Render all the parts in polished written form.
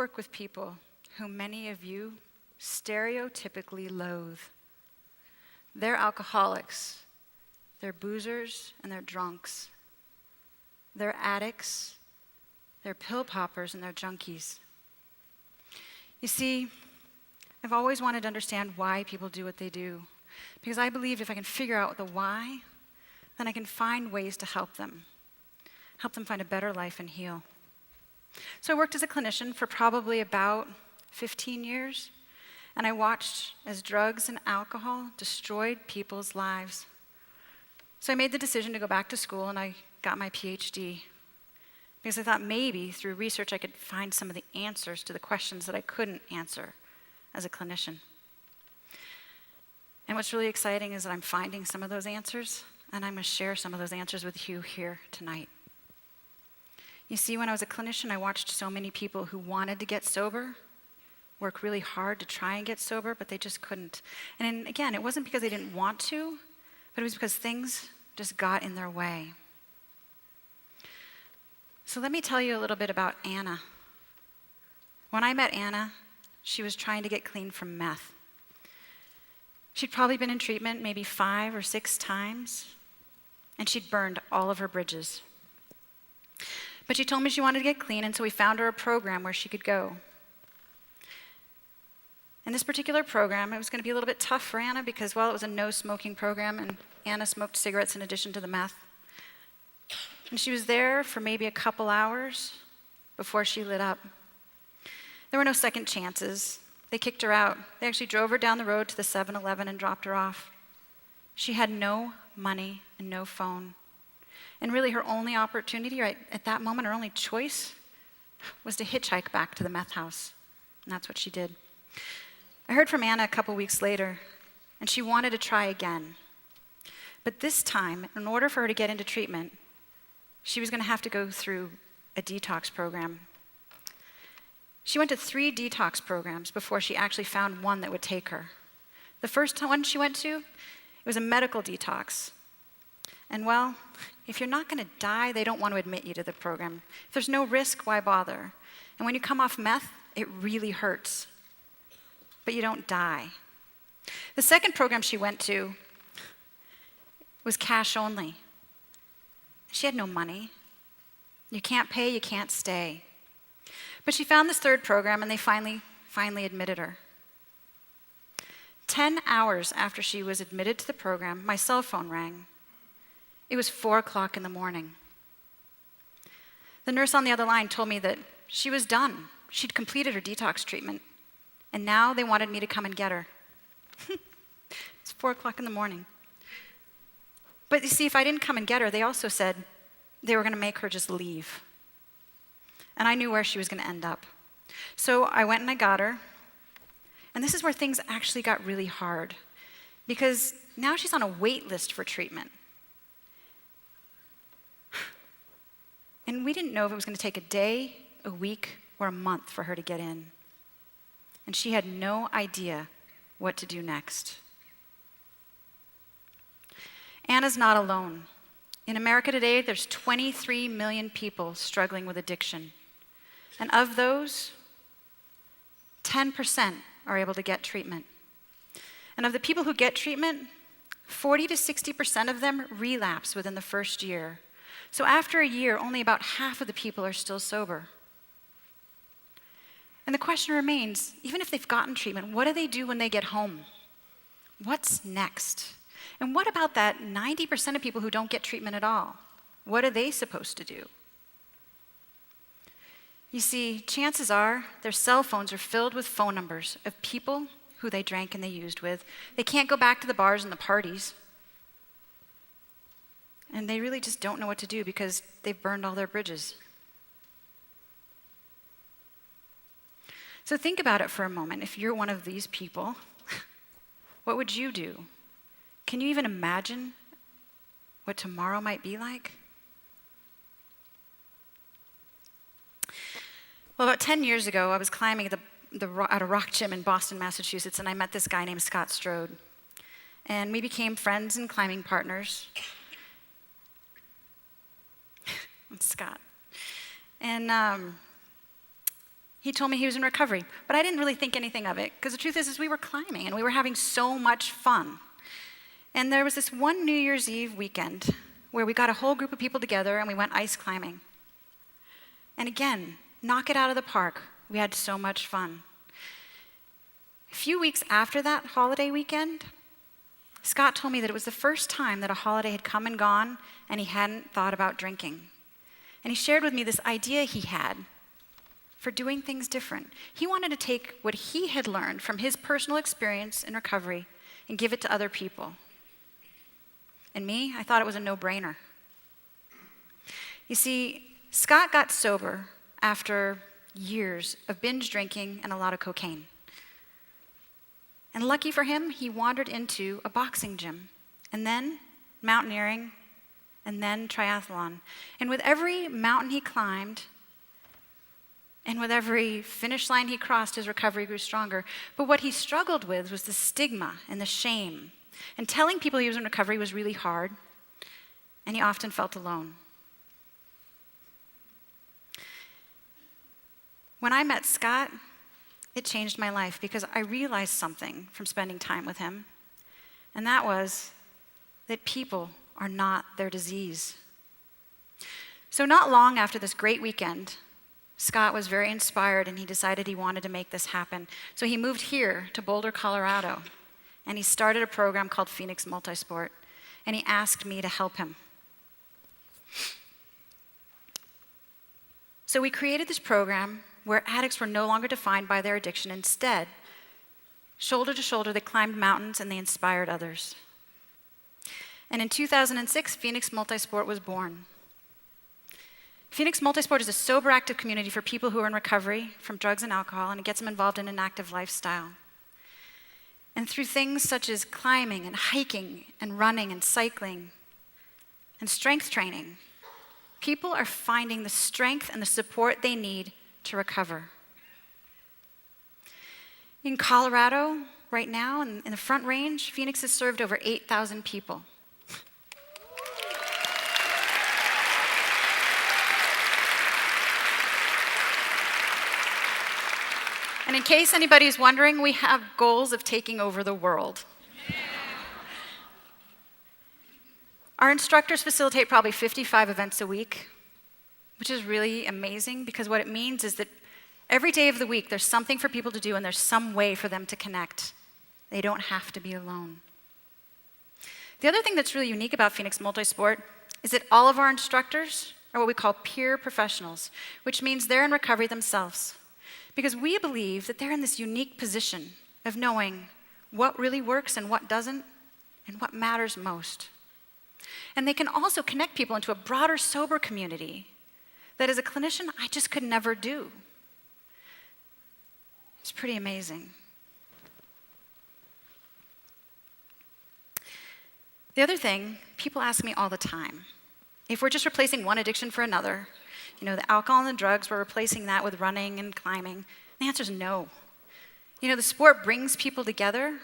work with people who many of you stereotypically loathe. They're alcoholics, they're boozers, and they're drunks. They're addicts, they're pill poppers, and they're junkies. You see, I've always wanted to understand why people do what they do, because I believe if I can figure out the why, then I can find ways to help them find a better life and heal. So I worked as a clinician for probably about 15 years, and I watched as drugs and alcohol destroyed people's lives. So I made the decision to go back to school, and I got my PhD because I thought maybe through research I could find some of the answers to the questions that I couldn't answer as a clinician. And what's really exciting is that I'm finding some of those answers, and I'm going to share some of those answers with you here tonight. You see, when I was a clinician, I watched so many people who wanted to get sober, work really hard to try and get sober, but they just couldn't. And again, it wasn't because they didn't want to, but it was because things just got in their way. So let me tell you a little bit about Anna. When I met Anna, she was trying to get clean from meth. She'd probably been in treatment maybe 5 or 6 times, and she'd burned all of her bridges. But she told me she wanted to get clean, and so we found her a program where she could go. In this particular program, it was going to be a little bit tough for Anna because, well, it was a no-smoking program, and Anna smoked cigarettes in addition to the meth. And she was there for maybe a couple hours before she lit up. There were no second chances. They kicked her out. They actually drove her down the road to the 7-Eleven and dropped her off. She had no money and no phone. And really her only opportunity right at that moment, her only choice, was to hitchhike back to the meth house. And that's what she did. I heard from Anna a couple weeks later, and she wanted to try again. But this time, in order for her to get into treatment, she was going to have to go through a detox program. She went to 3 detox programs before she actually found one that would take her. The first one she went to, it was a medical detox. And well, if you're not going to die, they don't want to admit you to the program. If there's no risk, why bother? And when you come off meth, it really hurts. But you don't die. The second program she went to was cash only. She had no money. You can't pay, you can't stay. But she found this third program, and they finally admitted her. 10 hours after she was admitted to the program, my cell phone rang. It was 4 o'clock in the morning. The nurse on the other line told me that she was done. She'd completed her detox treatment, and now they wanted me to come and get her. It's 4 o'clock in the morning. But you see, if I didn't come and get her, they also said they were going to make her just leave. And I knew where she was going to end up. So I went and I got her. And this is where things actually got really hard, because now she's on a wait list for treatment. And we didn't know if it was going to take a day, a week, or a month for her to get in. And she had no idea what to do next. Anna's not alone. In America today, there's 23 million people struggling with addiction. And of those, 10% are able to get treatment. And of the people who get treatment, 40 to 60% of them relapse within the first year. So after a year, only about half of the people are still sober. And the question remains, even if they've gotten treatment, what do they do when they get home? What's next? And what about that 90% of people who don't get treatment at all? What are they supposed to do? You see, chances are their cell phones are filled with phone numbers of people who they drank and they used with. They can't go back to the bars and the parties. And they really just don't know what to do because they've burned all their bridges. So think about it for a moment. If you're one of these people, what would you do? Can you even imagine what tomorrow might be like? Well, about 10 years ago, I was climbing at a rock gym in Boston, Massachusetts, and I met this guy named Scott Strode. And we became friends and climbing partners. Scott. And He told me he was in recovery, but I didn't really think anything of it, because the truth is we were climbing and we were having so much fun. And there was this one New Year's Eve weekend where we got a whole group of people together and we went ice climbing. And again, knock it out of the park. We had so much fun. A few weeks after that holiday weekend, Scott told me that it was the first time that a holiday had come and gone and he hadn't thought about drinking. And he shared with me this idea he had for doing things different. He wanted to take what he had learned from his personal experience in recovery and give it to other people. And me, I thought it was a no-brainer. You see, Scott got sober after years of binge drinking and a lot of cocaine. And lucky for him, he wandered into a boxing gym, and then mountaineering, and then triathlon. And with every mountain he climbed, and with every finish line he crossed, his recovery grew stronger. But what he struggled with was the stigma and the shame. And telling people he was in recovery was really hard, and he often felt alone. When I met Scott, it changed my life because I realized something from spending time with him, and that was that people are not their disease. So not long after this great weekend, Scott was very inspired and he decided he wanted to make this happen. So he moved here to Boulder, Colorado, and he started a program called Phoenix Multisport, and he asked me to help him. So we created this program where addicts were no longer defined by their addiction. Instead, shoulder to shoulder, they climbed mountains and they inspired others. And in 2006, Phoenix Multisport was born. Phoenix Multisport is a sober, active community for people who are in recovery from drugs and alcohol, and it gets them involved in an active lifestyle. And through things such as climbing and hiking and running and cycling and strength training, people are finding the strength and the support they need to recover. In Colorado, right now, in the Front Range, Phoenix has served over 8,000 people. And in case anybody's wondering, we have goals of taking over the world. Our instructors facilitate probably 55 events a week, which is really amazing because what it means is that every day of the week there's something for people to do and there's some way for them to connect. They don't have to be alone. The other thing that's really unique about Phoenix Multisport is that all of our instructors are what we call peer professionals, which means they're in recovery themselves. Because we believe that they're in this unique position of knowing what really works and what doesn't, and what matters most. And they can also connect people into a broader sober community that as a clinician, I just could never do. It's pretty amazing. The other thing, people ask me all the time, if we're just replacing one addiction for another, the alcohol and the drugs, we're replacing that with running and climbing. The answer is no. The sport brings people together,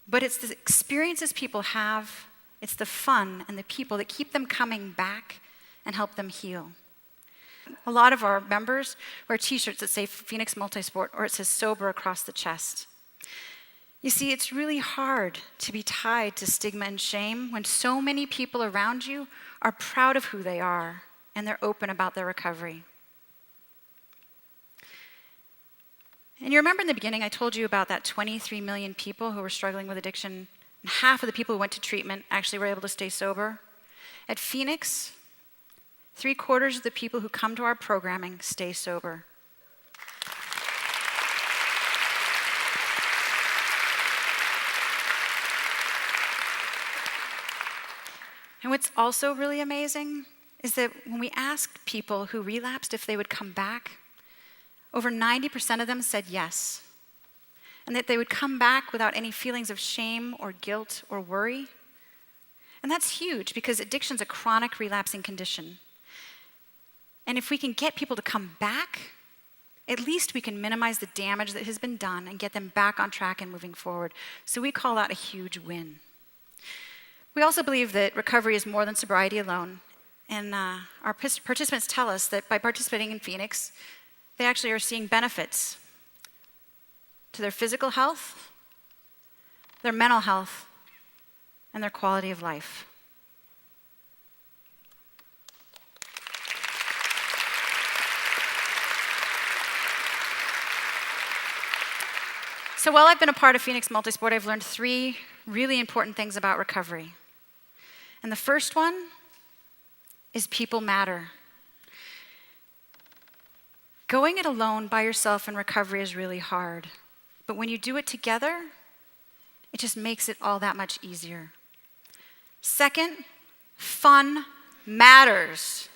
but it's the experiences people have, it's the fun and the people that keep them coming back and help them heal. A lot of our members wear t-shirts that say Phoenix Multisport, or it says sober across the chest. You see, it's really hard to be tied to stigma and shame when so many people around you are proud of who they are and they're open about their recovery. And you remember in the beginning I told you about that 23 million people who were struggling with addiction, and half of the people who went to treatment actually were able to stay sober? At Phoenix, 3/4 of the people who come to our programming stay sober. And what's also really amazing is that when we asked people who relapsed if they would come back, over 90% of them said yes, and that they would come back without any feelings of shame or guilt or worry. And that's huge because addiction's a chronic relapsing condition. And if we can get people to come back, at least we can minimize the damage that has been done and get them back on track and moving forward. So we call that a huge win. We also believe that recovery is more than sobriety alone. And our participants tell us that by participating in Phoenix, They actually are seeing benefits to their physical health, their mental health, and their quality of life. So while I've been a part of Phoenix Multisport, I've learned 3 really important things about recovery. And the first one is people matter. Going it alone by yourself in recovery is really hard. But when you do it together, it just makes it all that much easier. Second, fun matters.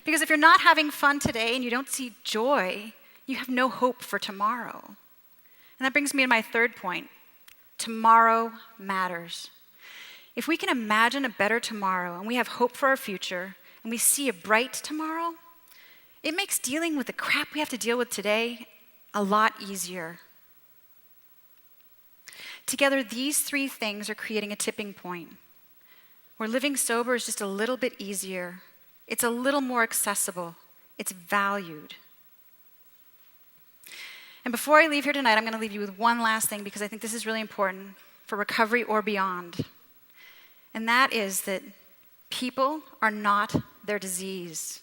Because if you're not having fun today and you don't see joy, you have no hope for tomorrow. And that brings me to my third point. Tomorrow matters. If we can imagine a better tomorrow and we have hope for our future and we see a bright tomorrow, it makes dealing with the crap we have to deal with today a lot easier. Together, these 3 things are creating a tipping point where living sober is just a little bit easier. It's a little more accessible. It's valued. And before I leave here tonight, I'm going to leave you with one last thing because I think this is really important for recovery or beyond. And that is that people are not their disease.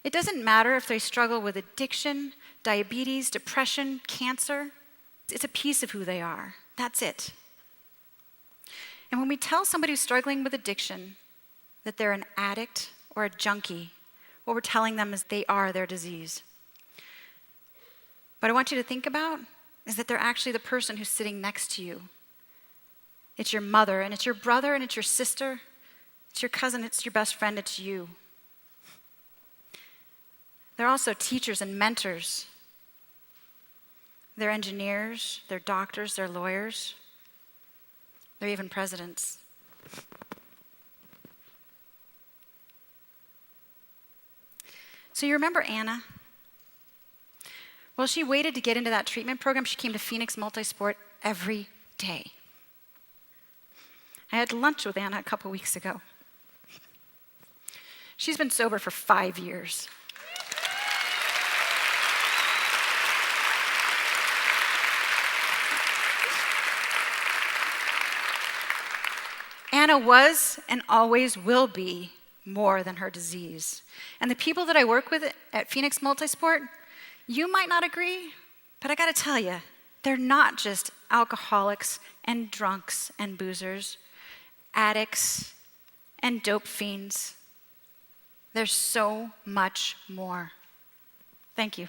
It doesn't matter if they struggle with addiction, diabetes, depression, cancer. It's a piece of who they are. That's it. And when we tell somebody who's struggling with addiction that they're an addict or a junkie, what we're telling them is they are their disease. What I want you to think about is that they're actually the person who's sitting next to you. It's your mother, and it's your brother, and it's your sister, it's your cousin, it's your best friend, it's you. They're also teachers and mentors. They're engineers, they're doctors, they're lawyers, they're even presidents. So you remember Anna? Well, she waited to get into that treatment program. She came to Phoenix Multisport every day. I had lunch with Anna a couple weeks ago. She's been sober for 5 years. Anna was and always will be more than her disease. And the people that I work with at Phoenix Multisport, you might not agree, but I gotta tell you, they're not just alcoholics and drunks and boozers, addicts and dope fiends. There's so much more. Thank you.